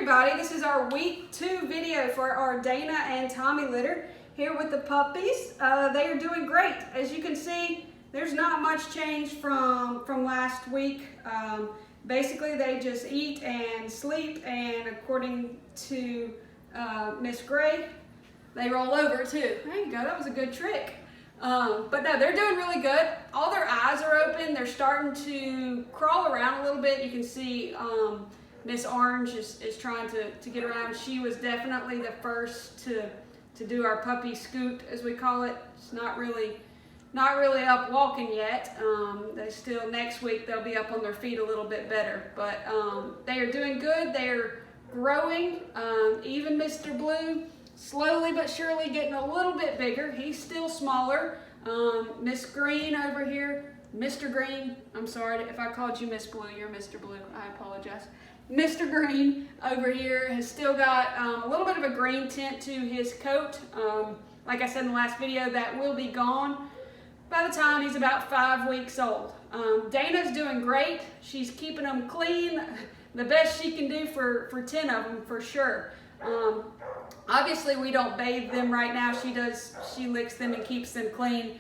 everybody, this is our week 2 video for our Dana and Tommy litter here with the puppies. They are doing great. As you can see, there's not much change from last week. Basically they just eat and sleep, and according to Miss Gray, they roll over too. There you go, that was a good trick. But no, they're doing really good. All their eyes are open. They're starting to crawl around a little bit. You can see Miss Orange is trying to get around. She was definitely the first to do our puppy scoot, as we call it. It's not really up walking yet. They still, next week they'll be up on their feet a little bit better. But they are doing good. They're growing. Even Mr. Blue, slowly but surely getting a little bit bigger. He's still smaller. Miss Green over here, Mr. Green, I'm sorry if I called you Miss Blue, you're Mr. Blue, I apologize. Mr. Green over here has still got a little bit of a green tint to his coat. Like I said in the last video, that will be gone by the time he's about 5 weeks old. Dana's doing great. She's keeping them clean, the best she can do for 10 of them for sure. Obviously we don't bathe them right now. She licks them and keeps them clean.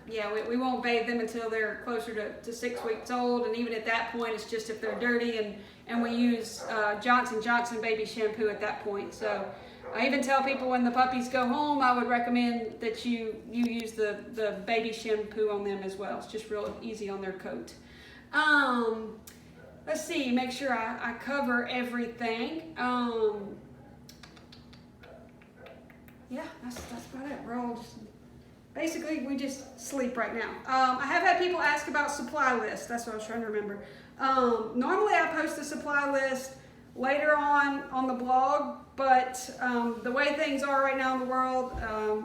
Yeah, we won't bathe them until they're closer to 6 weeks old, and even at that point it's just if they're dirty, and we use Johnson & Johnson baby shampoo at that point. So I even tell people when the puppies go home, I would recommend that you use the baby shampoo on them as well. It's just real easy on their coat. Let's see, make sure I cover everything. Yeah, that's about it. We're all just, basically, we just sleep right now. I have had people ask about supply lists. That's what I was trying to remember. Normally I post the supply list later on the blog, but the way things are right now in the world,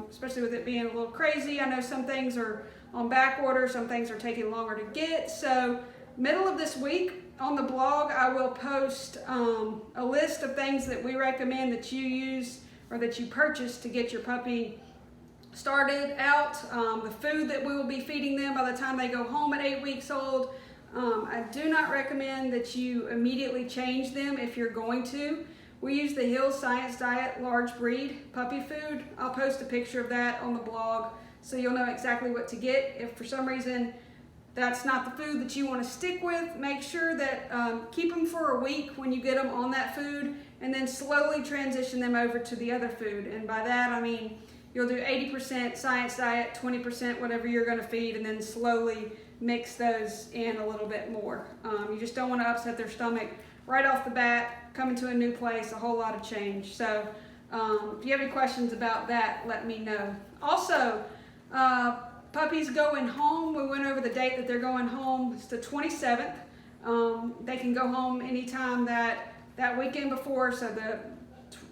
especially with it being a little crazy, I know some things are on back order, some things are taking longer to get. So middle of this week on the blog, I will post a list of things that we recommend that you use or that you purchase to get your puppy started out, the food that we will be feeding them by the time they go home at 8 weeks old. I do not recommend that you immediately change them if you're going to. We use the Hill's Science Diet large breed puppy food. I'll post a picture of that on the blog so you'll know exactly what to get. If for some reason that's not the food that you want to stick with, make sure that keep them for a week when you get them on that food, and then slowly transition them over to the other food. And by that I mean you'll do 80% Science Diet, 20% whatever you're going to feed, and then slowly mix those in a little bit more. You just don't want to upset their stomach right off the bat, coming to a new place, a whole lot of change. So if you have any questions about that, let me know. Also, puppies going home, we went over the date that they're going home. It's the 27th. They can go home anytime that weekend before, so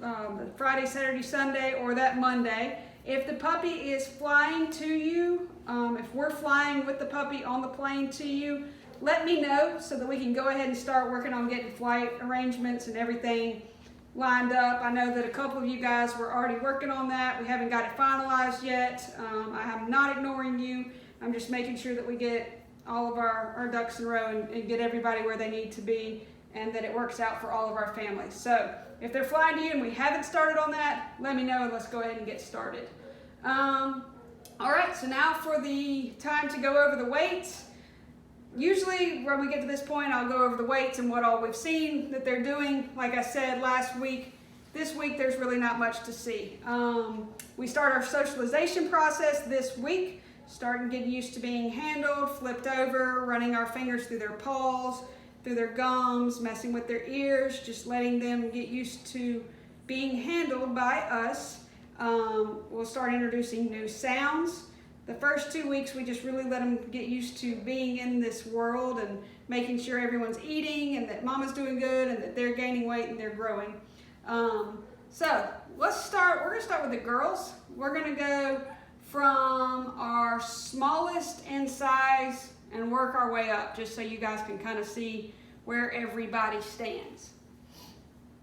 the Friday, Saturday, Sunday, or that Monday. If the puppy is flying to you, if we're flying with the puppy on the plane to you, let me know so that we can go ahead and start working on getting flight arrangements and everything lined up. I know that a couple of you guys were already working on that. We haven't got it finalized yet. I am not ignoring you. I'm just making sure that we get all of our ducks in a row and get everybody where they need to be, and that it works out for all of our families. So if they're flying to you and we haven't started on that, let me know and let's go ahead and get started. All right, so now for the time to go over the weights. Usually when we get to this point, I'll go over the weights and what all we've seen that they're doing. Like I said last week, this week there's really not much to see. We start our socialization process this week, starting getting used to being handled, flipped over, running our fingers through their paws, through their gums, messing with their ears, just letting them get used to being handled by us. We'll start introducing new sounds. The first 2 weeks, we just really let them get used to being in this world and making sure everyone's eating and that mama's doing good and that they're gaining weight and they're growing. So let's start. We're going to start with the girls. We're going to go from our smallest in size and work our way up, just so you guys can kind of see where everybody stands.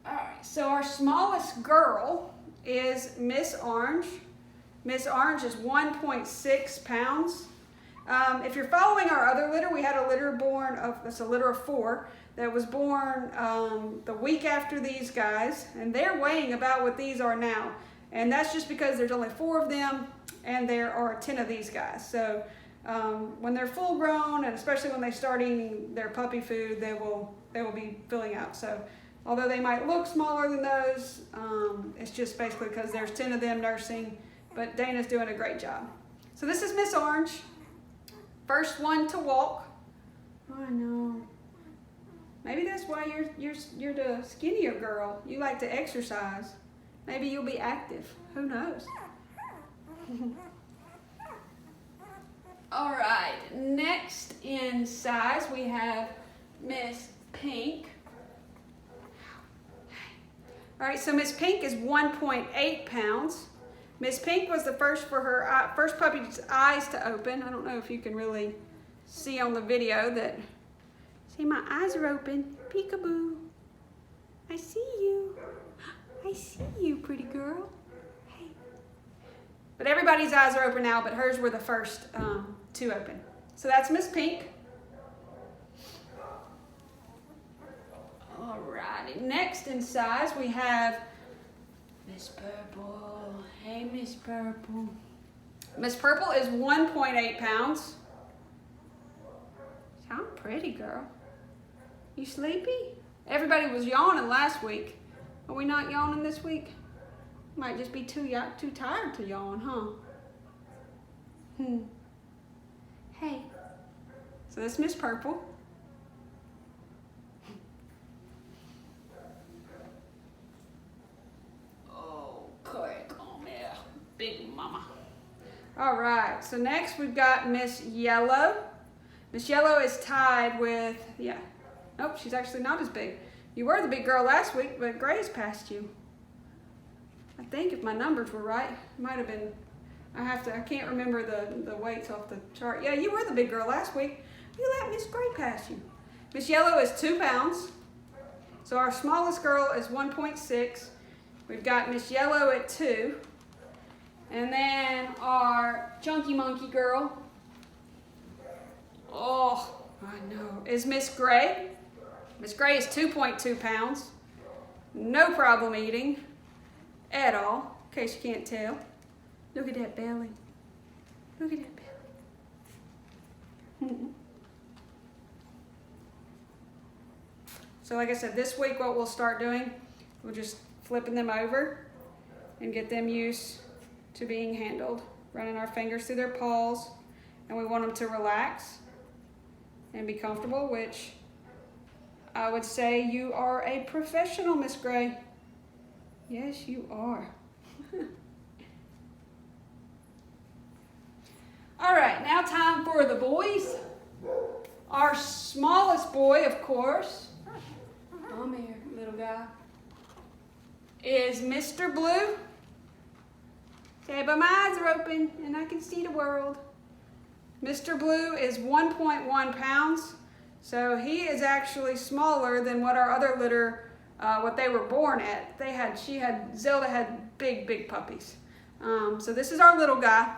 All right, so our smallest girl is Miss Orange. Miss Orange is 1.6 pounds. If you're following our other litter, we had a litter born of, that's a litter of 4. that was born the week after these guys, and they're weighing about what these are now. And that's just because there's only 4 of them, and there are 10 of these guys. So when they're full grown, and especially when they start eating their puppy food, they will be filling out. So although they might look smaller than those, it's just basically because there's 10 of them nursing, but Dana's doing a great job. So this is Miss Orange, first one to walk. Oh, I know. Maybe that's why you're the skinnier girl. You like to exercise. Maybe you'll be active. Who knows? All right, next in size we have Miss Pink. All right, so Miss Pink is 1.8 pounds. Miss Pink was the first for her first puppy's eyes to open. I don't know if you can really see on the video that. See, my eyes are open. Peekaboo. I see you. I see you, pretty girl. Hey. But everybody's eyes are open now, but hers were the first to open. So that's Miss Pink. Alrighty, next in size we have Miss Purple. Hey, Miss Purple. Miss Purple is 1.8 pounds. Sound pretty, girl. You sleepy? Everybody was yawning last week. Are we not yawning this week? Might just be too tired to yawn, huh? Hey. So that's Miss Purple. Okay, come here, big mama. All right, so next we've got Miss Yellow. Miss Yellow is tied with, nope, she's actually not as big. You were the big girl last week, but Gray's passed you. I think if my numbers were right, it might have been, I can't remember the weights off the chart. Yeah, you were the big girl last week. You let Miss Gray pass you. Miss Yellow is 2 pounds. So our smallest girl is 1.6. We've got Miss Yellow at 2. And then our Chunky Monkey girl, oh, I know, is Miss Gray. Miss Gray is 2.2 pounds. No problem eating at all, in case you can't tell. Look at that belly. Look at that belly. So like I said, this week what we'll start doing, we're just flipping them over and get them used to being handled. Running our fingers through their paws, and we want them to relax and be comfortable, which I would say you are a professional, Miss Gray. Yes, you are. All right, now time for the boys. Our smallest boy, of course, come here, little guy, is Mr. Blue. Say, but my eyes are open and I can see the world. Mr. Blue is 1.1 pounds. So he is actually smaller than what our other litter, what they were born at. Zelda had big puppies. So this is our little guy,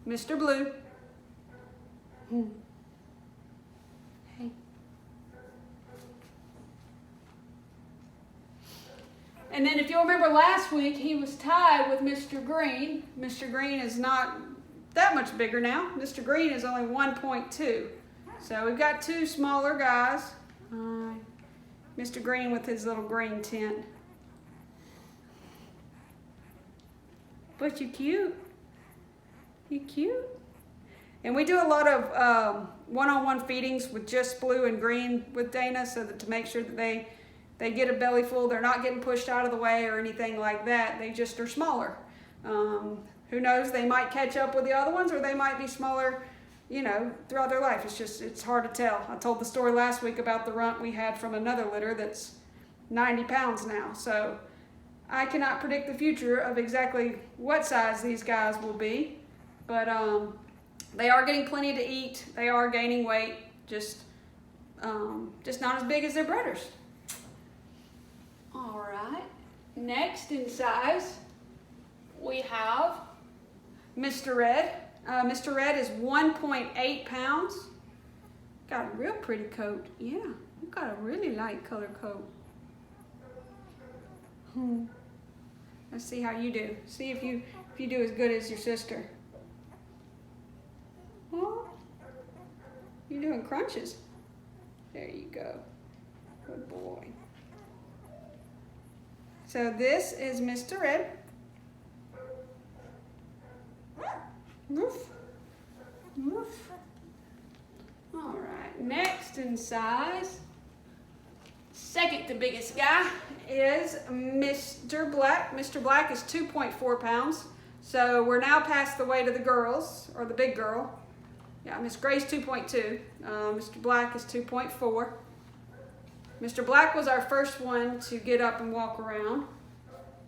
Mr. Blue. Hey. And then if you'll remember last week, he was tied with Mr. Green. Mr. Green is not that much bigger now. Mr. Green is only 1.2. So we've got 2 smaller guys. Mr. Green with his little green tint. But you're cute. You're cute. And we do a lot of one-on-one feedings with just Blue and Green with Dana, so that to make sure that they get a belly full. They're not getting pushed out of the way or anything like that. They just are smaller. Who knows? They might catch up with the other ones, or they might be smaller, throughout their life. It's hard to tell. I told the story last week about the runt we had from another litter that's 90 pounds now. So I cannot predict the future of exactly what size these guys will be. But they are getting plenty to eat. They are gaining weight, just not as big as their brothers. All right. Next in size, we have Mr. Red. Mr. Red is 1.8 pounds. Got a real pretty coat, yeah. You've got a really light color coat. Let's see how you do. See if you do as good as your sister. Oh, you're doing crunches. There you go. Good boy. So this is Mr. Red. Woof. Woof. All right, next in size, second to biggest guy is Mr. Black. Mr. Black is 2.4 pounds. So we're now past the weight of the girls, or the big girl. Yeah, Miss Gray's 2.2. Mr. Black is 2.4. Mr. Black was our first one to get up and walk around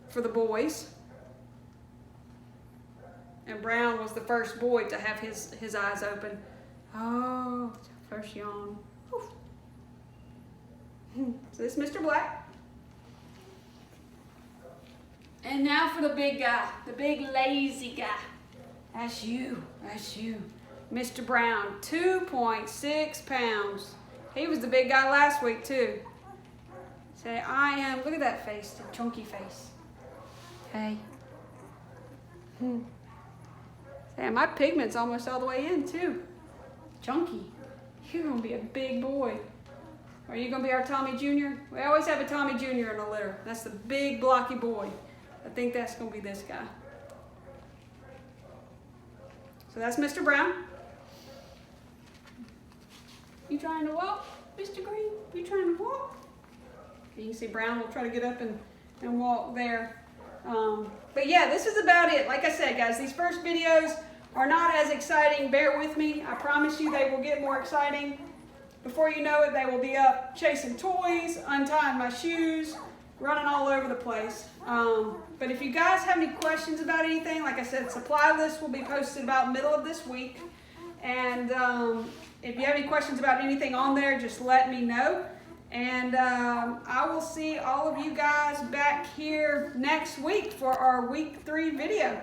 for the boys. And Brown was the first boy to have his eyes open. Oh, first yawn. So this is Mr. Black. And now for the big guy, the big lazy guy. That's you, Mr. Brown, 2.6 pounds. He was the big guy last week too. Say, I am, look at that face, the chunky face. Hey. Say, my pigment's almost all the way in too. Chunky. You're gonna be a big boy. Are you gonna be our Tommy Jr.? We always have a Tommy Jr. in a litter. That's the big blocky boy. I think that's gonna be this guy. So that's Mr. Brown. You trying to walk, Mr. Green? You trying to walk? You can see Brown will try to get up and walk there. But yeah, this is about it. Like I said, guys, these first videos are not as exciting. Bear with me. I promise you they will get more exciting. Before you know it, they will be up chasing toys, untying my shoes, running all over the place. But if you guys have any questions about anything, like I said, supply list will be posted about middle of this week. And if you have any questions about anything on there, just let me know. And I will see all of you guys back here next week for our week 3 video.